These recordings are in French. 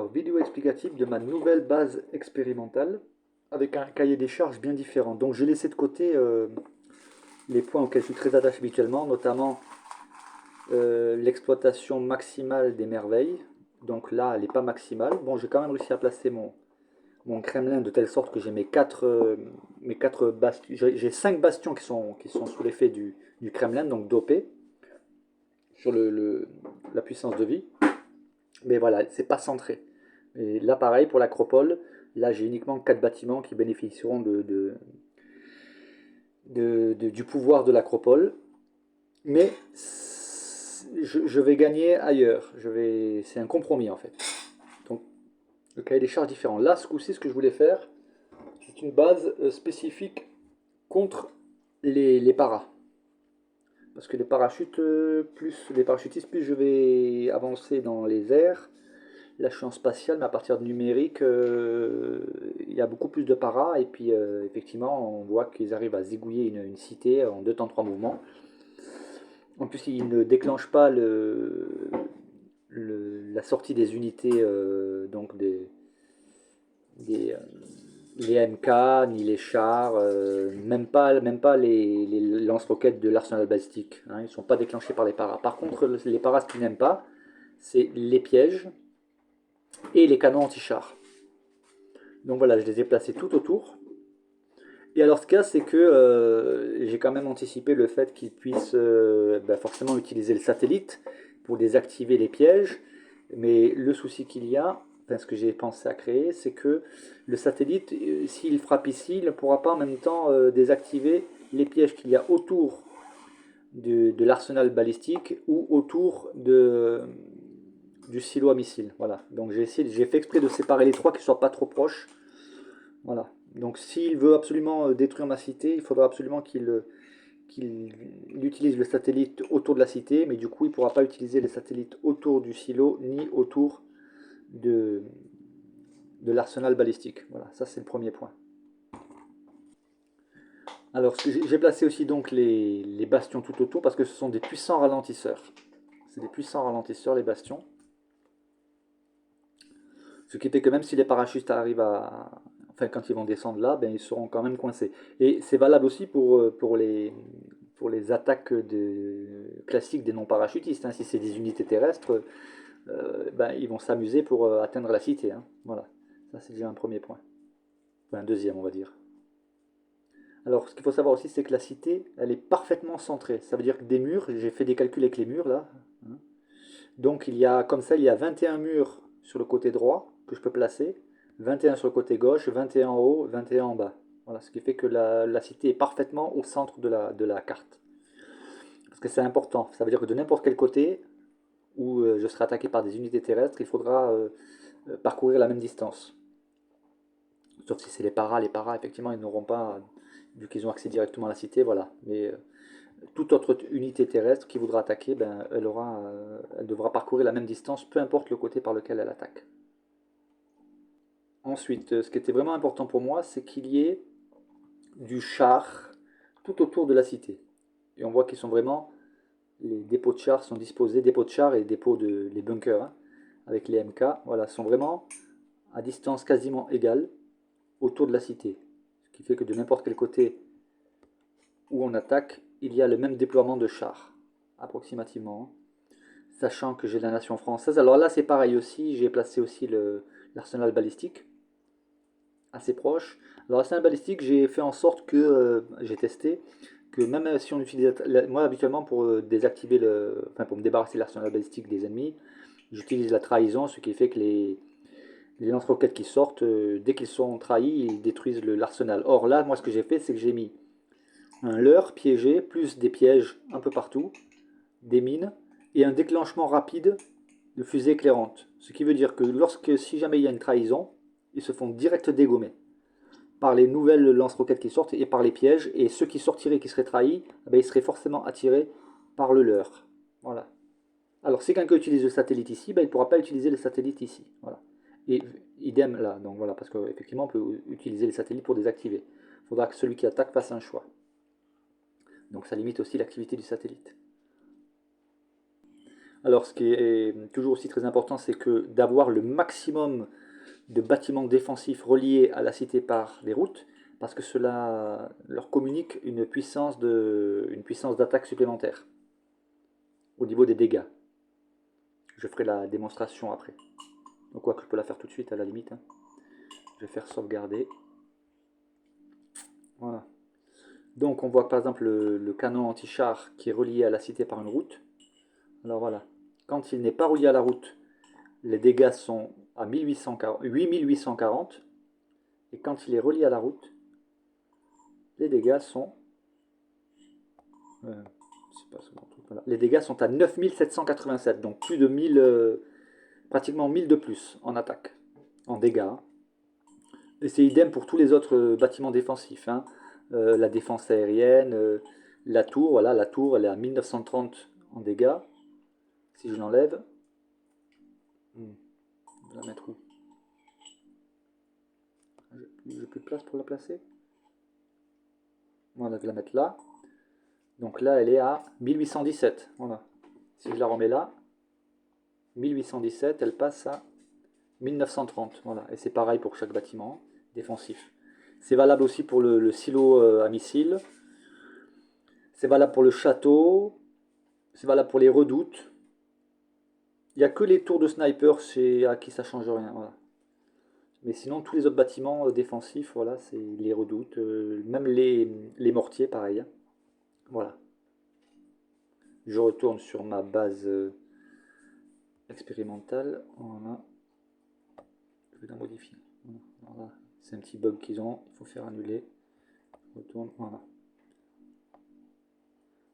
Alors, vidéo explicative de ma nouvelle base expérimentale avec un cahier des charges bien différent. Donc, j'ai laissé de côté les points auxquels je suis très attaché habituellement, notamment l'exploitation maximale des merveilles. Donc là, elle n'est pas maximale. Bon, j'ai quand même réussi à placer mon Kremlin de telle sorte que j'ai mes quatre bastions. J'ai 5 bastions qui sont sous l'effet du Kremlin, donc dopés sur la puissance de vie. Mais voilà, c'est pas centré. Et là, pareil, pour l'acropole, là, j'ai uniquement 4 bâtiments qui bénéficieront du pouvoir de l'acropole. Mais je vais gagner ailleurs. C'est un compromis, en fait. Donc, le cahier des charges différent. Là, ce coup-ci, ce que je voulais faire, c'est une base spécifique contre les paras. Parce que les parachutistes, plus je vais avancer dans les airs, là je suis en spatial, mais à partir de numérique, il y a beaucoup plus de paras, et puis effectivement, on voit qu'ils arrivent à zigouiller une cité en 2 temps 3 mouvements. En plus, ils ne déclenchent pas la sortie des unités, donc des, les MK, ni les chars, même pas les lance-roquettes de l'arsenal balistique, hein, ils ne sont pas déclenchés par les paras. Par contre, les paras, ce qu'ils n'aiment pas, c'est les pièges et les canons anti-chars. Donc voilà, je les ai placés tout autour. Et alors ce qu'il y a, c'est que j'ai quand même anticipé le fait qu'ils puissent forcément utiliser le satellite pour désactiver les pièges. Mais le souci qu'il y a, enfin, ce que j'ai pensé à créer, c'est que le satellite, s'il frappe ici, il ne pourra pas en même temps désactiver les pièges qu'il y a autour de l'arsenal balistique ou autour du silo à missiles. Voilà. Donc j'ai fait exprès de séparer les trois qui ne soient pas trop proches. Voilà. Donc s'il veut absolument détruire ma cité, il faudra absolument qu'il utilise le satellite autour de la cité, mais du coup il ne pourra pas utiliser les satellites autour du silo ni autour de, de l'arsenal balistique. Voilà, ça c'est le premier point. Alors j'ai placé aussi donc les bastions tout autour parce que ce sont des puissants ralentisseurs. C'est des puissants ralentisseurs les bastions. Ce qui fait que même si les parachutistes arrivent enfin quand ils vont descendre là, ben, ils seront quand même coincés. Et c'est valable aussi pour les attaques classiques des non-parachutistes, hein. Si c'est des unités terrestres, ben, ils vont s'amuser pour atteindre la cité, hein. Voilà, ça c'est déjà un premier point. Enfin, un deuxième, on va dire. Alors, ce qu'il faut savoir aussi, c'est que la cité, elle est parfaitement centrée. Ça veut dire que des murs, j'ai fait des calculs avec les murs là, hein. Donc il y a comme ça, il y a 21 murs sur le côté droit que je peux placer, 21 sur le côté gauche, 21 en haut, 21 en bas. Voilà, ce qui fait que la cité est parfaitement au centre de la carte. Parce que c'est important. Ça veut dire que de n'importe quel côté où je serai attaqué par des unités terrestres, il faudra parcourir la même distance. Sauf si c'est les paras, effectivement, ils n'auront pas, vu qu'ils ont accès directement à la cité, voilà. Mais toute autre unité terrestre qui voudra attaquer, ben, elle devra parcourir la même distance, peu importe le côté par lequel elle attaque. Ensuite, ce qui était vraiment important pour moi, c'est qu'il y ait du char tout autour de la cité. Et on voit qu'ils sont vraiment, les dépôts de chars sont disposés, dépôts de chars et dépôts les bunkers, hein, avec les MK, voilà, sont vraiment à distance quasiment égale autour de la cité. Ce qui fait que de n'importe quel côté où on attaque, il y a le même déploiement de chars, approximativement. Sachant que j'ai la nation française. Alors là, c'est pareil aussi, j'ai placé aussi l'arsenal balistique, assez proche. Alors l'arsenal balistique, j'ai fait en sorte que, j'ai testé, que même si on utilise, moi habituellement pour désactiver enfin pour me débarrasser de l'arsenal balistique des ennemis, j'utilise la trahison, ce qui fait que les lance-roquettes qui sortent, dès qu'ils sont trahis, ils détruisent l'arsenal. Or là, moi ce que j'ai fait, c'est que j'ai mis un leurre piégé, plus des pièges un peu partout, des mines, et un déclenchement rapide de fusée éclairante. Ce qui veut dire que si jamais il y a une trahison, ils se font direct dégommer par les nouvelles lance-roquettes qui sortent et par les pièges, et ceux qui sortiraient, qui seraient trahis, ils seraient forcément attirés par le leur. Voilà. Alors si quelqu'un utilise le satellite ici, il ne pourra pas utiliser le satellite ici. Voilà. Et idem là, donc voilà, parce qu'effectivement on peut utiliser les satellites pour désactiver. Il faudra que celui qui attaque fasse un choix. Donc ça limite aussi l'activité du satellite. Alors, ce qui est toujours aussi très important, c'est que d'avoir le maximum de bâtiments défensifs reliés à la cité par les routes, parce que cela leur communique une puissance d'attaque supplémentaire au niveau des dégâts. Je ferai la démonstration après. Donc, quoi que je peux la faire tout de suite à la limite, hein. Je vais faire sauvegarder. Voilà. Donc, on voit par exemple le canon anti-char qui est relié à la cité par une route. Alors voilà, quand il n'est pas relié à la route, les dégâts sont à 8840. Et quand il est relié à la route, les dégâts sont... voilà. Les dégâts sont à 9787, donc plus de 1000, pratiquement 1000 de plus en attaque, en dégâts. Et c'est idem pour tous les autres bâtiments défensifs, hein. La défense aérienne, la tour, voilà, la tour elle est à 1930 en dégâts. Si je l'enlève, je vais la mettre où? J'ai plus de place pour la placer. Voilà, je vais la mettre là. Donc là, elle est à 1817. Voilà. Si je la remets là, 1817, elle passe à 1930. Voilà. Et c'est pareil pour chaque bâtiment défensif. C'est valable aussi pour le silo à missiles. C'est valable pour le château. C'est valable pour les redoutes. Il n'y a que les tours de sniper à qui ça change rien. Voilà. Mais sinon, tous les autres bâtiments défensifs, voilà, c'est les redoutes. Même les mortiers, pareil, hein. Voilà. Je retourne sur ma base expérimentale. Voilà. Je vais la modifier. Voilà. C'est un petit bug qu'ils ont. Il faut faire annuler. Je retourne. Voilà.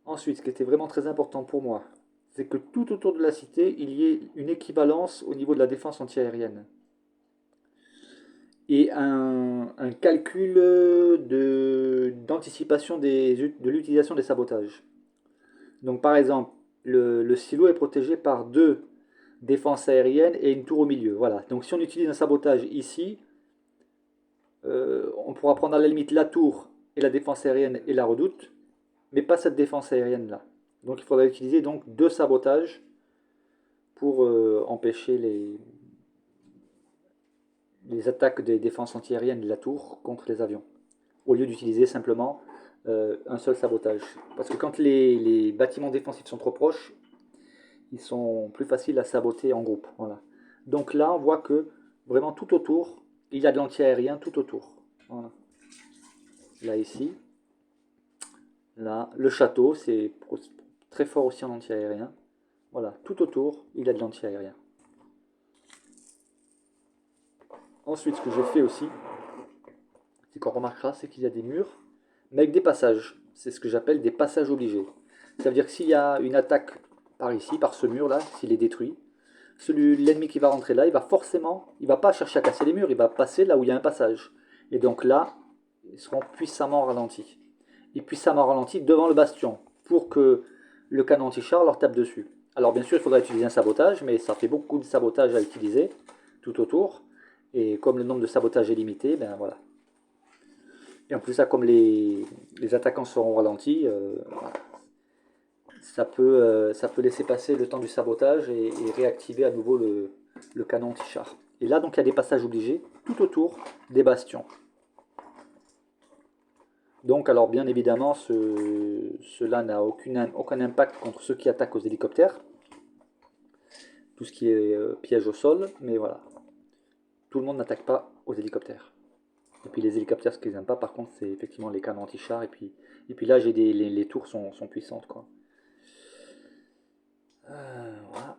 Ensuite, ce qui était vraiment très important pour moi, c'est que tout autour de la cité, il y ait une équivalence au niveau de la défense antiaérienne. Et un calcul d'anticipation de l'utilisation des sabotages. Donc par exemple, le silo est protégé par deux défenses aériennes et une tour au milieu. Voilà. Donc si on utilise un sabotage ici, on pourra prendre à la limite la tour et la défense aérienne et la redoute, mais pas cette défense aérienne là. Donc il faudra utiliser donc deux sabotages pour empêcher les attaques des défenses antiaériennes de la tour contre les avions, au lieu d'utiliser simplement un seul sabotage. Parce que quand les bâtiments défensifs sont trop proches, ils sont plus faciles à saboter en groupe. Voilà. Donc là, on voit que vraiment tout autour, il y a de l'anti-aérien tout autour. Voilà. Là, ici. Là, le château, c'est très fort aussi en anti-aérien. Voilà, tout autour, il y a de l'anti-aérien. Ensuite, ce que j'ai fait aussi, c'est qu'on remarquera, c'est qu'il y a des murs, mais avec des passages. C'est ce que j'appelle des passages obligés. Ça veut dire que s'il y a une attaque par ici, par ce mur-là, s'il est détruit, l'ennemi qui va rentrer là, il va pas chercher à casser les murs, il va passer là où il y a un passage. Et donc là, ils seront puissamment ralentis. Et puissamment ralentis devant le bastion, pour que le canon anti-char leur tape dessus. Alors bien sûr, il faudra utiliser un sabotage, mais ça fait beaucoup de sabotage à utiliser tout autour. Et comme le nombre de sabotages est limité, ben voilà. Et en plus, ça, comme les attaquants seront ralentis, ça peut laisser passer le temps du sabotage et réactiver à nouveau le canon anti-char. Et là, donc, il y a des passages obligés tout autour des bastions. Donc, alors, bien évidemment, cela n'a aucun impact contre ceux qui attaquent aux hélicoptères. Tout ce qui est piège au sol, mais voilà. Tout le monde n'attaque pas aux hélicoptères. Et puis les hélicoptères, ce qu'ils n'aiment pas, par contre, c'est effectivement les canons anti-char. Et puis là, les tours sont puissantes, quoi. Voilà.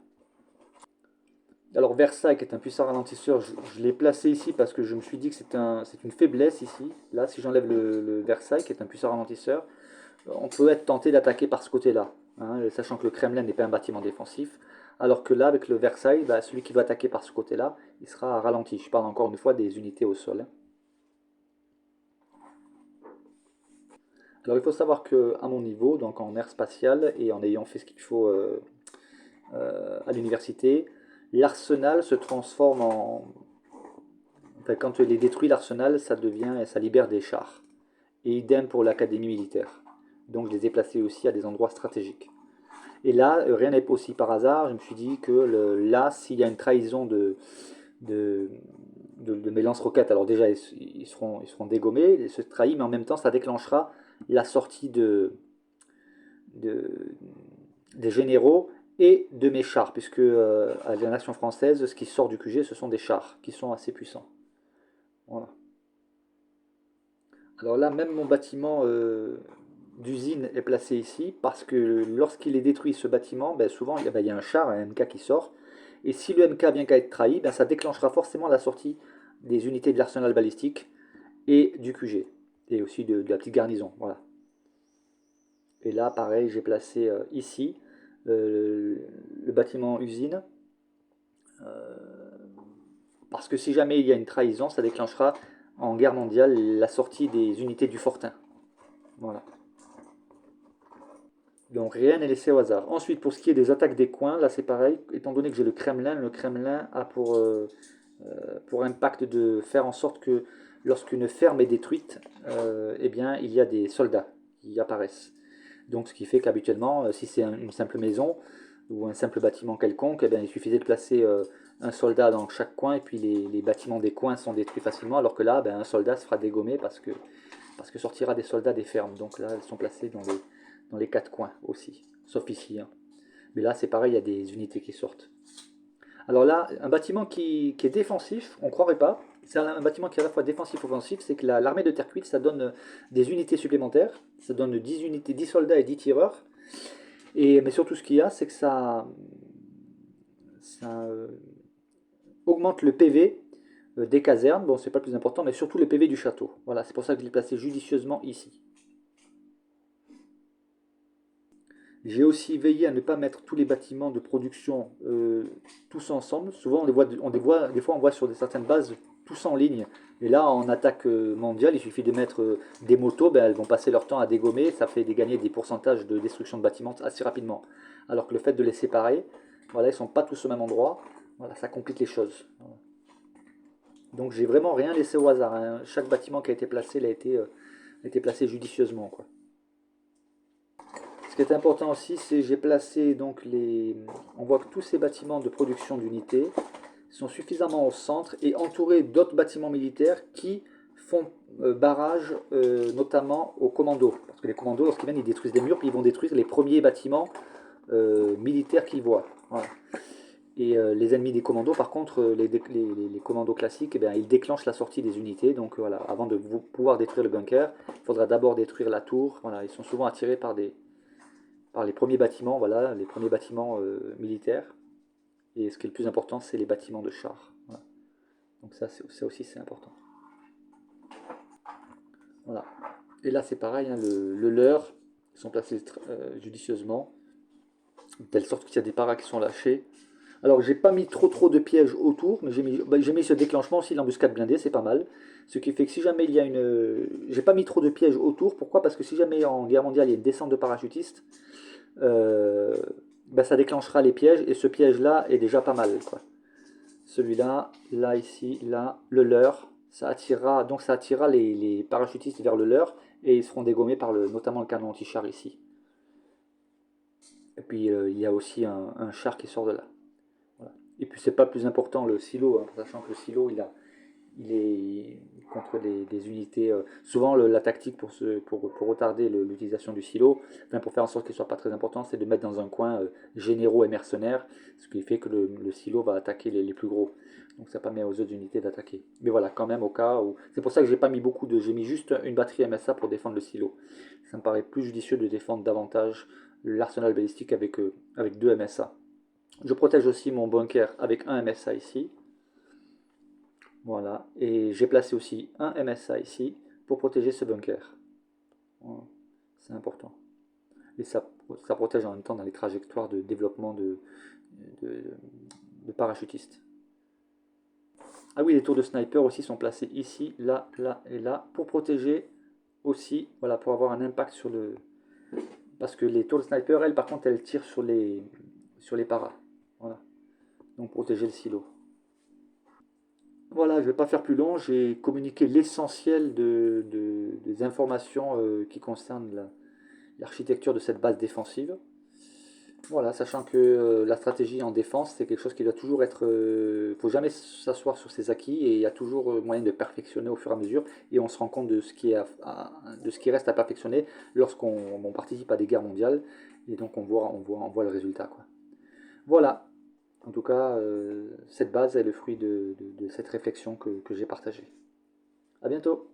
Alors Versailles, qui est un puissant ralentisseur, je l'ai placé ici parce que je me suis dit que c'est une faiblesse ici. Là, si j'enlève le Versailles, qui est un puissant ralentisseur, on peut être tenté d'attaquer par ce côté-là, hein, sachant que le Kremlin n'est pas un bâtiment défensif. Alors que là, avec le Versailles, bah, celui qui va attaquer par ce côté-là, il sera ralenti. Je parle encore une fois des unités au sol, hein. Alors il faut savoir que à mon niveau, donc en air spatial et en ayant fait ce qu'il faut à l'université, l'arsenal se transforme en... Enfin, quand il est détruit, l'arsenal, ça libère des chars. Et idem pour l'académie militaire. Donc je les ai placés aussi à des endroits stratégiques. Et là, rien n'est aussi par hasard. Je me suis dit que là, s'il y a une trahison de, de mes lance-roquettes, alors déjà, ils seront dégommés, ils se trahissent, mais en même temps, ça déclenchera la sortie de- des généraux et de mes chars, puisque à la nation française, ce qui sort du QG, ce sont des chars qui sont assez puissants. Voilà. Alors là, même mon bâtiment d'usine est placé ici, parce que lorsqu'il est détruit ce bâtiment, ben, souvent il y a un char, un MK qui sort, et si le MK vient qu'à être trahi, ben, ça déclenchera forcément la sortie des unités de l'arsenal balistique et du QG, et aussi de la petite garnison. Voilà. Et là, pareil, j'ai placé ici euh, le bâtiment usine, parce que si jamais il y a une trahison, ça déclenchera en guerre mondiale la sortie des unités du Fortin. Voilà. Donc rien n'est laissé au hasard. Ensuite, pour ce qui est des attaques des coins, là c'est pareil, étant donné que j'ai le Kremlin a pour impact de faire en sorte que lorsqu'une ferme est détruite, eh bien il y a des soldats qui apparaissent. Donc ce qui fait qu'habituellement, si c'est une simple maison ou un simple bâtiment quelconque, eh bien, il suffisait de placer un soldat dans chaque coin et puis les bâtiments des coins sont détruits facilement, alors que là, ben, un soldat se fera dégommer parce que sortira des soldats des fermes. Donc là, elles sont placées dans les quatre coins aussi, sauf ici, hein. Mais là, c'est pareil, il y a des unités qui sortent. Alors là, un bâtiment qui est défensif, on ne croirait pas. C'est un bâtiment qui est à la fois défensif et offensif, c'est que l'armée de terre cuite, ça donne des unités supplémentaires, ça donne 10 unités, 10 soldats et 10 tireurs. Mais surtout, ce qu'il y a, c'est que ça augmente le PV des casernes. Bon, c'est pas le plus important, mais surtout le PV du château. Voilà, c'est pour ça que je l'ai placé judicieusement ici. J'ai aussi veillé à ne pas mettre tous les bâtiments de production tous ensemble. Souvent, des fois, on voit sur certaines bases tous en ligne. Et là, en attaque mondiale, il suffit de mettre des motos, ben, elles vont passer leur temps à dégommer. Ça fait gagner des pourcentages de destruction de bâtiments assez rapidement. Alors que le fait de les séparer, voilà, ils ne sont pas tous au même endroit. Voilà, ça complique les choses. Voilà. Donc, j'ai vraiment rien laissé au hasard, hein. Chaque bâtiment qui a été placé, a été placé judicieusement, quoi. Ce qui est important aussi, c'est que j'ai placé donc les. On voit que tous ces bâtiments de production d'unités sont suffisamment au centre et entourés d'autres bâtiments militaires qui font barrage notamment aux commandos. Parce que les commandos, lorsqu'ils viennent, ils détruisent des murs, puis ils vont détruire les premiers bâtiments militaires qu'ils voient. Voilà. Et les ennemis des commandos, par contre, les commandos classiques, eh bien, ils déclenchent la sortie des unités. Donc voilà, avant de pouvoir détruire le bunker, il faudra d'abord détruire la tour. Voilà, ils sont souvent attirés par les premiers bâtiments, voilà, les premiers bâtiments militaires. Et ce qui est le plus important, c'est les bâtiments de chars. Voilà. Donc ça aussi, c'est important. Voilà. Et là, c'est pareil, hein, le leurre, ils sont placés judicieusement, de telle sorte qu'il y a des paras qui sont lâchés. Alors, j'ai pas mis trop de pièges autour, mais j'ai mis ce déclenchement aussi, l'embuscade blindée, c'est pas mal. Ce qui fait que si jamais il y a une... J'ai pas mis trop de pièges autour, pourquoi? Parce que si jamais en guerre mondiale il y a une descente de parachutistes, euh, ben, ça déclenchera les pièges, et ce piège-là est déjà pas mal, quoi. Celui-là, là, ici, là, le leurre, ça attirera les parachutistes vers le leurre, et ils seront dégommés par notamment le canon anti-char ici. Et puis il y a aussi un char qui sort de là. Voilà. Et puis c'est pas le plus important le silo, hein, sachant que le silo il est contre des unités. Souvent, la tactique pour retarder l'utilisation du silo, enfin, pour faire en sorte qu'il ne soit pas très important, c'est de mettre dans un coin généraux et mercenaires, ce qui fait que le silo va attaquer les plus gros. Donc ça permet aux autres unités d'attaquer. Mais voilà, quand même au cas où. C'est pour ça que j'ai pas mis beaucoup de. J'ai mis juste une batterie MSA pour défendre le silo. Ça me paraît plus judicieux de défendre davantage l'arsenal balistique avec deux MSA. Je protège aussi mon bunker avec un MSA ici. Voilà, et j'ai placé aussi un MSA ici pour protéger ce bunker. Voilà. C'est important. Et ça protège en même temps dans les trajectoires de développement de, de parachutistes. Ah oui, les tours de sniper aussi sont placés ici, là, là et là pour protéger aussi, voilà, pour avoir un impact sur le. Parce que les tours de sniper, elles, par contre, elles tirent sur les paras. Voilà, donc protéger le silo. Voilà, je ne vais pas faire plus long, j'ai communiqué l'essentiel des informations qui concernent l'architecture de cette base défensive. Voilà, sachant que la stratégie en défense, c'est quelque chose qui doit toujours être... faut jamais s'asseoir sur ses acquis et il y a toujours moyen de perfectionner au fur et à mesure et on se rend compte de ce qui, de ce qui reste à perfectionner lorsqu'on participe à des guerres mondiales et donc on voit le résultat, quoi. Voilà, en tout cas, cette base est le fruit de cette réflexion que j'ai partagée. À bientôt!